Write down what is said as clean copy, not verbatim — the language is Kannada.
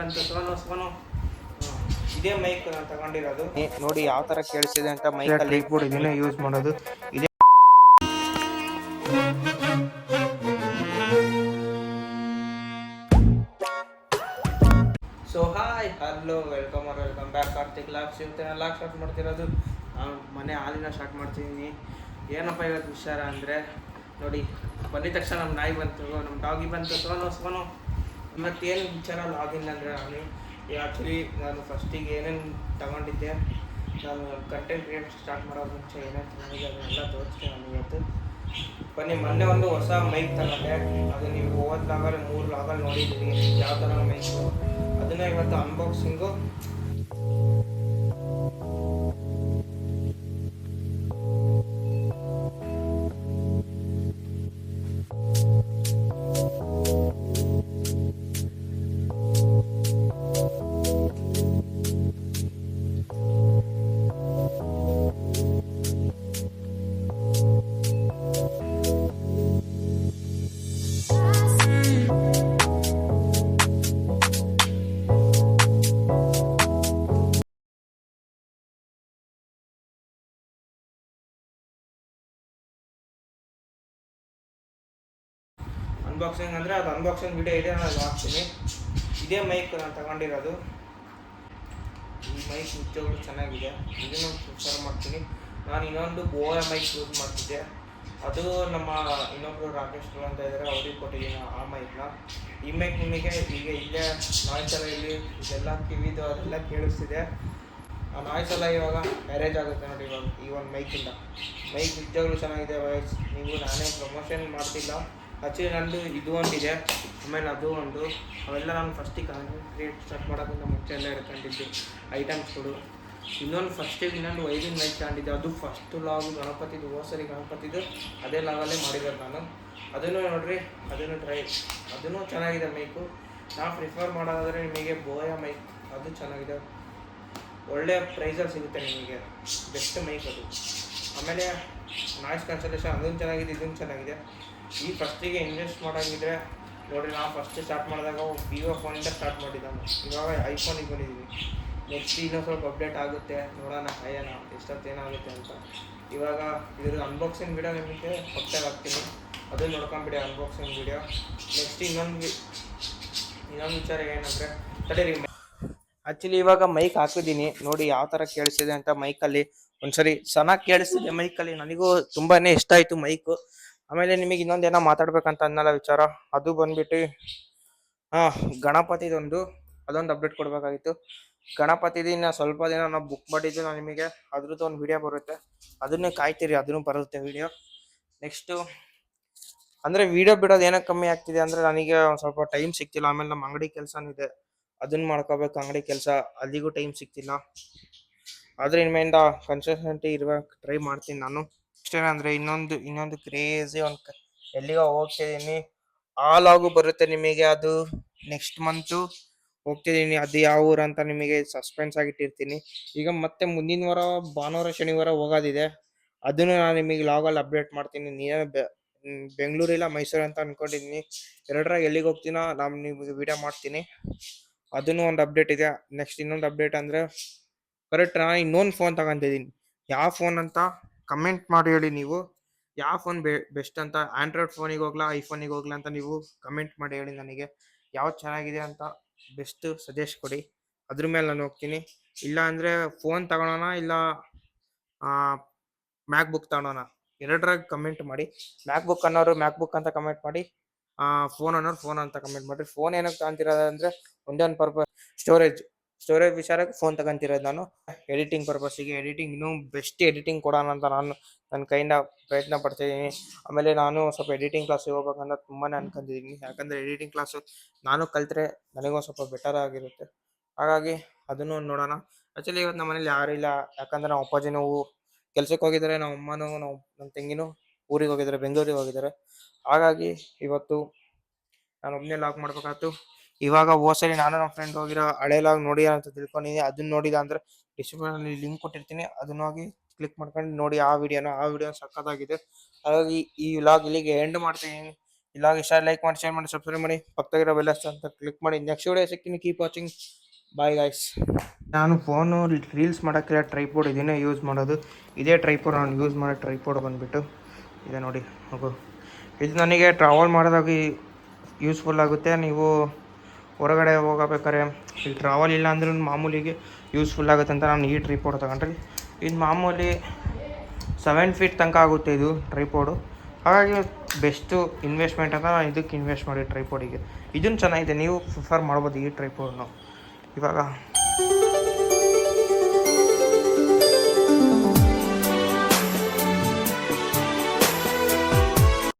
ಬಂತು ಸೋನು ಇದೇ ಮೈಕ್ ನಾನು ತಗೊಂಡಿರೋದು ನೋಡಿ ಯಾವ ತರ ಕೇಳಿಸಿದೆ ಅಂತ. ಮೈಕ್ ಅಲ್ಲಿ ಟ್ರೈಪೋಡ್ ಇದನ್ನ ಯೂಸ್ ಮಾಡೋದು ಇದೇ. So hi hello welcome back Karthik locks. ಇವತ್ತು ಲಾಕ್ ಸ್ಟಾರ್ಟ್ ಮಾಡ್ತಿರೋದು ನಾನು ಮನೆ ಹಾಲಿನ ಸ್ಟಾರ್ಟ್ ಮಾಡ್ತಿದ್ದೀನಿ. ಏನಪ್ಪ ಇವತ್ತು ವಿಚಾರ ಅಂದರೆ ನೋಡಿ, ಬಂದಿದ ತಕ್ಷಣ ನಮ್ಮ ನಾಯಿ ಬಂತು, ನಮ್ಮ ಡಾಗಿ ಬಂತು ಸೋನು. ಇವತ್ತೇನು ವಿಚಾರ ಲಾಗಿನ್ ಅಂದರೆ ಆ್ಯಕ್ಚುಲಿ ನಾನು ಫಸ್ಟಿಗೆ ಏನೇನು ತಗೊಂಡಿದ್ದೆ, ನಾನು ಕಂಟೆಂಟ್ ಕ್ರಿಯೇಟ್ ಸ್ಟಾರ್ಟ್ ಮಾಡೋದು ಮುಂಚೆ ಏನೇನು ತಗೊಂಡಿದ್ದೆ ಅದನ್ನೆಲ್ಲ ತೋರಿಸ್ತೀನಿ ನಾನು ಇವತ್ತು. ಬನ್ನಿ, ಮೊನ್ನೆ ಒಂದು ಹೊಸ ಮೈಕ್ ತಗೊಂಡೆ. ಅದು ನೀವು ಹೋದ ಲಾಗಲ್ಲಿ 3 ಲಾಗಲ್ಲಿ ನೋಡಿದ್ದೀರಿ ಯಾವ ಥರ ಮೈಕು. ಅದನ್ನು ಇವತ್ತು ಅನ್ಬಾಕ್ಸಿಂಗು ಅನ್ಬಾಕ್ಸಿಂಗ್ ಅಂದರೆ ಅದು ಅನ್ಬಾಕ್ಸಿಂಗ್ ವಿಡಿಯೋ ಇದೆ, ನಾನು ಹಾಕ್ತೀನಿ. ಇದೇ ಮೈಕ್ ನಾನು ತಗೊಂಡಿರೋದು. ಈ ಮೈಕ್ ನಿಜವಾಗ್ಲೂ ಚೆನ್ನಾಗಿದೆ, ಇದನ್ನು ಪ್ರಿಫರ್ ಮಾಡ್ತೀನಿ. ನಾನು ಇನ್ನೊಂದು ಬೋಯ ಮೈಕ್ ಯೂಸ್ ಮಾಡ್ತಿದ್ದೆ, ಅದು ನಮ್ಮ ಇನ್ನೊಬ್ಬರು ರಾಕೇಶ್ ಅಂತ ಇದ್ದಾರೆ, ಅವ್ರಿಗೆ ಕೊಟ್ಟಿದ್ದೀನಿ ಆ ಮೈಕ್ನ. ಈ ಮೈಕ್ ನಿಮಗೆ ಈಗ ಇಲ್ಲೇ ನಾಯ್ಸ್ ಎಲ್ಲ ಇಲ್ಲಿ ಇದೆಲ್ಲ ಕಿವಿದು ಅದೆಲ್ಲ ಕೇಳಿಸ್ತಿದೆ. ಆ ನಾಯ್ಸ್ ಎಲ್ಲ ಇವಾಗ ಮ್ಯಾರೇಜ್ ಆಗುತ್ತೆ ನೋಡಿ ಇವಾಗ ಈ ಒಂದು ಮೈಕಿಂದ. ಮೈಕ್ ನಿಜವಾಗ್ಲೂ ಚೆನ್ನಾಗಿದೆ ವಾಯ್ಸ್. ನೀವು ನಾನೇ ಪ್ರಮೋಷನ್ ಮಾಡ್ತಿಲ್ಲ, ಆ್ಯಕ್ಚುಲಿ ನಂದು ಇದು ಒಂದಿದೆ, ಆಮೇಲೆ ಅದು ಒಂದು. ಅವೆಲ್ಲ ನಾನು ಫಸ್ಟಿಗೆ ಕಂಟೆಂಟ್ ಕ್ರಿಯೇಟ್ ಸ್ಟಾರ್ಟ್ ಮಾಡೋಕ್ಕಿಂತ ಮುಂಚೆ ಎಲ್ಲ ಇಟ್ಕೊಂಡಿದ್ದು ಐಟಮ್ಸ್ಗಳು. ಇನ್ನೊಂದು ವೈರಿಂಗ್ ಮೈಕ್ ತಗೊಂಡಿದ್ದೆ, ಅದು ಫಸ್ಟ್ ಲಾಗು ಗಣಪತಿದು, ಸರಿ ಗಣಪತಿದು ಅದೇ ಲಾಗಲ್ಲೇ ಮಾಡಿರೋದು ನಾನು. ಅದನ್ನು ನೋಡಿರಿ, ಅದನ್ನು ಚೆನ್ನಾಗಿದೆ ಮೈಕು. ನಾವು ಪ್ರಿಫರ್ ಮಾಡೋದಾದರೆ ನಿಮಗೆ ಬೋಯ ಮೈಕ್, ಅದು ಚೆನ್ನಾಗಿದೆ, ಒಳ್ಳೆಯ ಪ್ರೈಸಲ್ಲಿ ಸಿಗುತ್ತೆ ನಿಮಗೆ, ಬೆಸ್ಟ್ ಮೈಕ್ ಅದು. ಆಮೇಲೆ ನಾಯ್ಸ್ ಕ್ಯಾನ್ಸಲೇಷನ್ ಅದನ್ನು ಚೆನ್ನಾಗಿದೆ, ಇದನ್ನು ಚೆನ್ನಾಗಿದೆ. ಈ ಫಸ್ಟಿಗೆ ಇನ್ವೆಸ್ಟ್ ಮಾಡೋಂಗಿದ್ರೆ ನೋಡಿರಿ, ನಾವು ಫಸ್ಟ್ ಸ್ಟಾರ್ಟ್ ಮಾಡಿದಾಗ ವಿವೋ ಫೋನಿಂದ ಸ್ಟಾರ್ಟ್ ಮಾಡಿದ್ದಾನು, ಇವಾಗ ಐಫೋನಿಗೆ ಬಂದಿದ್ದೀವಿ. ನೆಕ್ಸ್ಟ್ ಇನ್ನೊಂದು ಸ್ವಲ್ಪ ಅಪ್ಡೇಟ್ ಆಗುತ್ತೆ, ನೋಡೋಣ ಕಾಯೋಣ ಎಷ್ಟೊತ್ತೇನಾಗುತ್ತೆ ಅಂತ. ಇವಾಗ ಇದ್ರ ಅನ್ಬಾಕ್ಸಿಂಗ್ ವಿಡಿಯೋ ನಿಮಗೆ ಹೊಟ್ಟೆಗೆ ಹಾಕ್ತೀನಿ, ಅದನ್ನು ನೋಡ್ಕೊಂಬಿಡಿ ಅನ್ಬಾಕ್ಸಿಂಗ್ ವಿಡಿಯೋ. ನೆಕ್ಸ್ಟ್ ಇನ್ನೊಂದು ವಿಚಾರ ಏನಂದರೆ, ತಡೀರಿ, ಆ್ಯಕ್ಚುಲಿ ಇವಾಗ ಮೈಕ್ ಹಾಕಿದ್ದೀನಿ ನೋಡಿ ಯಾವ ಥರ ಕೇಳಿಸಿದೆ ಅಂತ. ಮೈಕಲ್ಲಿ ಒಂದ್ಸರಿ ಚೆನ್ನಾಗಿ ಕೇಳಿಸ್ತಿದೆ ಮೈಕಲ್ಲಿ, ನನಗೂ ತುಂಬಾ ಇಷ್ಟ ಆಯಿತು ಮೈಕು. ಆಮೇಲೆ ನಿಮಗೆ ಇನ್ನೊಂದೇನೋ ಮಾತಾಡ್ಬೇಕಂತ ಅನ್ನಲ್ಲ ವಿಚಾರ, ಅದು ಬಂದ್ಬಿಟ್ಟು ಗಣಪತಿದೊಂದು ಅದೊಂದು ಅಪ್ಡೇಟ್ ಕೊಡಬೇಕಾಗಿತ್ತು. ಗಣಪತಿದಿನ ಸ್ವಲ್ಪ ದಿನ ನಾವು ಬುಕ್ ಮಾಡಿದ್ದು, ನಾನು ನಿಮಗೆ ಅದ್ರದ್ದು ಒಂದು ವಿಡಿಯೋ ಬರುತ್ತೆ, ಅದನ್ನೇ ಕಾಯ್ತೀರಿ, ಅದನ್ನು ಬರುತ್ತೆ ವಿಡಿಯೋ. ನೆಕ್ಸ್ಟು ಅಂದರೆ ವಿಡಿಯೋ ಬಿಡೋದು ಏನಕ್ಕೆ ಕಮ್ಮಿ ಆಗ್ತಿದೆ ಅಂದರೆ, ನನಗೆ ಒಂದು ಸ್ವಲ್ಪ ಟೈಮ್ ಸಿಗ್ತಿಲ್ಲ. ಆಮೇಲೆ ನಮ್ಮ ಅಂಗಡಿ ಕೆಲಸನಿದೆ, ಅದನ್ನು ಮಾಡ್ಕೋಬೇಕು, ಅಂಗಡಿ ಕೆಲಸ, ಅಲ್ಲಿಗೂ ಟೈಮ್ ಸಿಗ್ತಿಲ್ಲ. ಆದರೆ ಇನ್ಮೇಲಿಂದ ಕನ್ಸಿಸ್ಟೆಂಟಿ ಇರ್ಬೇಕು ಟ್ರೈ ಮಾಡ್ತೀನಿ ನಾನು. ಅಷ್ಟೇನಂದರೆ ಇನ್ನೊಂದು ಕ್ರೇಜಿ ಒಂದು ಎಲ್ಲಿಗೋ ಹೋಗ್ತಿದ್ದೀನಿ, ಆ ಲಾಗು ಬರುತ್ತೆ ನಿಮಗೆ. ಅದು ನೆಕ್ಸ್ಟ್ ಮಂತು ಹೋಗ್ತಿದ್ದೀನಿ, ಅದು ಯಾವ ಊರು ಅಂತ ನಿಮಗೆ ಸಸ್ಪೆನ್ಸ್ ಆಗಿಟ್ಟಿರ್ತೀನಿ. ಈಗ ಮತ್ತೆ ಮುಂದಿನ ವಾರ ಭಾನುವಾರ ಶನಿವಾರ ಹೋಗೋದಿದೆ, ಅದನ್ನು ನಾನು ನಿಮಗೆ ಲಾಗಲ್ಲಿ ಅಪ್ಡೇಟ್ ಮಾಡ್ತೀನಿ. ನೀವೇ ಬೆಂಗಳೂರಿಲ್ಲ ಮೈಸೂರು ಅಂತ ಅಂದ್ಕೊಂಡಿದ್ದೀನಿ, ಎರಡರಾಗ ಎಲ್ಲಿಗೆ ಹೋಗ್ತೀನೋ ನಾನು ನಿಮಗೆ ವಿಡಿಯೋ ಮಾಡ್ತೀನಿ. ಅದನ್ನು ಒಂದು ಅಪ್ಡೇಟ್ ಇದೆ. ನೆಕ್ಸ್ಟ್ ಇನ್ನೊಂದು ಅಪ್ಡೇಟ್ ಅಂದರೆ, ಕರೆಕ್ಟ್ ನಾನು ಇನ್ನೊಂದು ಫೋನ್ ತಗೊಂತಿದ್ದೀನಿ. ಯಾವ ಫೋನ್ ಅಂತ ಕಮೆಂಟ್ ಮಾಡಿ ಹೇಳಿ ನೀವು, ಯಾವ ಫೋನ್ ಬೆಸ್ಟ್ ಅಂತ. ಆ್ಯಂಡ್ರಾಯ್ಡ್ ಫೋನಿಗೆ ಹೋಗ್ಲಾ ಐಫೋನಿಗೆ ಹೋಗ್ಲಾ ಅಂತ ನೀವು ಕಮೆಂಟ್ ಮಾಡಿ ಹೇಳಿ ನನಗೆ, ಯಾವ್ದು ಚೆನ್ನಾಗಿದೆ ಅಂತ ಬೆಸ್ಟ್ ಸಜೆಸ್ಟ್ ಕೊಡಿ, ಅದ್ರ ಮೇಲೆ ನಾನು ಹೋಗ್ತೀನಿ. ಇಲ್ಲ ಅಂದರೆ ಫೋನ್ ತಗೊಳೋಣ, ಇಲ್ಲ ಮ್ಯಾಕ್ ಬುಕ್ ತಗೊಳೋಣ, ಎರಡರಾಗ ಕಮೆಂಟ್ ಮಾಡಿ. ಮ್ಯಾಕ್ ಬುಕ್ ಅನ್ನೋರು ಮ್ಯಾಕ್ ಬುಕ್ ಅಂತ ಕಮೆಂಟ್ ಮಾಡಿ, ಫೋನ್ ಅನ್ನೋರು ಫೋನ್ ಅಂತ ಕಮೆಂಟ್ ಮಾಡಿರಿ. ಫೋನ್ ಏನಕ್ಕೆ ತಗೊಂತಿರೋದಂದರೆ ಒಂದೇ ಒಂದು ಪರ್ಪಸ್, ಸ್ಟೋರೇಜ್ ವಿಚಾರಕ್ಕೆ ಫೋನ್ ತಗೊಂತಿರೋದು ನಾನು. ಎಡಿಟಿಂಗ್ ಪರ್ಪಸ್ಸಿಗೆ, ಎಡಿಟಿಂಗ್ ಇನ್ನೂ ಬೆಸ್ಟ್ ಎಡಿಟಿಂಗ್ ಕೊಡೋಣ ಅಂತ ನಾನು ನನ್ನ ಕೈಯಿಂದ ಪ್ರಯತ್ನ ಪಡ್ತಾಯಿದ್ದೀನಿ. ಆಮೇಲೆ ನಾನು ಸ್ವಲ್ಪ ಎಡಿಟಿಂಗ್ ಕ್ಲಾಸಿಗೆ ಹೋಗ್ಬೇಕಂತ ತುಂಬಾ ಅನ್ಕೊಂಡಿದ್ದೀನಿ, ಯಾಕಂದರೆ ಎಡಿಟಿಂಗ್ ಕ್ಲಾಸು ನಾನು ಕಲಿತ್ರೆ ನನಗೊಂದು ಸ್ವಲ್ಪ ಬೆಟರ್ ಆಗಿರುತ್ತೆ. ಹಾಗಾಗಿ ಅದನ್ನು ನೋಡೋಣ. ಆ್ಯಕ್ಚುಲಿ ಇವತ್ತು ನಮ್ಮ ಮನೇಲಿ ಯಾರೂ ಇಲ್ಲ, ಯಾಕಂದರೆ ನಮ್ಮ ಅಪ್ಪಾಜಿನೂ ಕೆಲ್ಸಕ್ಕೆ ಹೋಗಿದ್ದಾರೆ, ನಮ್ಮ ಅಮ್ಮನೂ ನಮ್ಮ ತಂಗಿನೂ ಊರಿಗೆ ಹೋಗಿದ್ದಾರೆ, ಬೆಂಗಳೂರಿಗೆ ಹೋಗಿದ್ದಾರೆ. ಹಾಗಾಗಿ ಇವತ್ತು ನಾನು ಒಬ್ಬನೇ ಲಾಗ್ ಮಾಡ್ಬೇಕಾಯ್ತು. ಇವಾಗ ಸರಿ ನಾನು ನಮ್ಮ ಫ್ರೆಂಡ್ ಹೋಗಿರೋ ಹಳೆ ಲಾಗ್ ನೋಡಿ ಅಂತ ತಿಳ್ಕೊಂಡಿದ್ದೀನಿ. ಅದನ್ನ ನೋಡಿಲ್ಲ ಅಂದರೆ ಡಿಸ್ಕ್ರಿಪ್ಷನಲ್ಲಿ ಲಿಂಕ್ ಕೊಟ್ಟಿರ್ತೀನಿ, ಅದನ್ನ ಹೋಗಿ ಕ್ಲಿಕ್ ಮಾಡ್ಕೊಂಡು ನೋಡಿ ಆ ವಿಡಿಯೋ ಸಕ್ಕತ್ತಾಗಿದೆ. ಹಾಗಾಗಿ ಈ ವ್ಲಾಗ್ ಇಲ್ಲಿಗೆ ಎಂಡ್ ಮಾಡ್ತೀನಿ. ಇಲ್ಲಾಗ ಇಷ್ಟ ಲೈಕ್ ಮಾಡಿ ಶೇರ್ ಮಾಡಿ ಸಬ್ಸ್ಕ್ರೈಬ್ ಮಾಡಿ ಪಕ್ಕದಾಗಿರೋ ಬೆಲ್ ಅಂತ ಕ್ಲಿಕ್ ಮಾಡಿ ನೆಕ್ಸ್ಟ್ ವಿಡಿಯೋ ಸಿಗ್ತೀನಿ. Keep watching. Bye guys. ನಾನು ಫೋನು ರೀಲ್ಸ್ ಮಾಡೋಕ್ಕೆ ಟ್ರೈಪೋಡ್ ಇದನ್ನೇ ಯೂಸ್ ಮಾಡೋದು. ಇದೇ ಟ್ರೈಪೋಡ್ ನಾನು ಯೂಸ್ ಮಾಡೋ ಟ್ರೈಪೋಡ್ ಬಂದುಬಿಟ್ಟು ಇದೆ ನೋಡಿ. ಹೋಗು ಇದು ನನಗೆ ಟ್ರಾವೆಲ್ ಮಾಡೋದಾಗ ಯೂಸ್ಫುಲ್ ಆಗುತ್ತೆ. ನೀವು ಹೊರಗಡೆ ಹೋಗಬೇಕಾದ್ರೆ ಇಲ್ಲಿ ಟ್ರಾವೆಲ್ ಇಲ್ಲ ಅಂದ್ರೂ ಮಾಮೂಲಿಗೆ ಯೂಸ್ಫುಲ್ ಆಗುತ್ತೆ ಅಂತ ನಾನು ಈ ಟ್ರೈಪೋಡ್ ತಗೊಂಡ್ರೆ. ಇದು ಮಾಮೂಲಿ 7 ಫೀಟ್ ತನಕ ಆಗುತ್ತೆ ಇದು ಟ್ರೈಪೋಡು. ಹಾಗಾಗಿ ಬೆಸ್ಟು ಇನ್ವೆಸ್ಟ್ಮೆಂಟ್ ಅಂತ ನಾನು ಇದಕ್ಕೆ ಇನ್ವೆಸ್ಟ್ ಮಾಡಿ ಟ್ರೈಪೋಡಿಗೆ. ಇದನ್ನು ಚೆನ್ನಾಗಿದೆ, ನೀವು ಪ್ರಿಫರ್ ಮಾಡ್ಬೋದು ಈ ಟ್ರೈಪೋಡ್ನು. ಇವಾಗ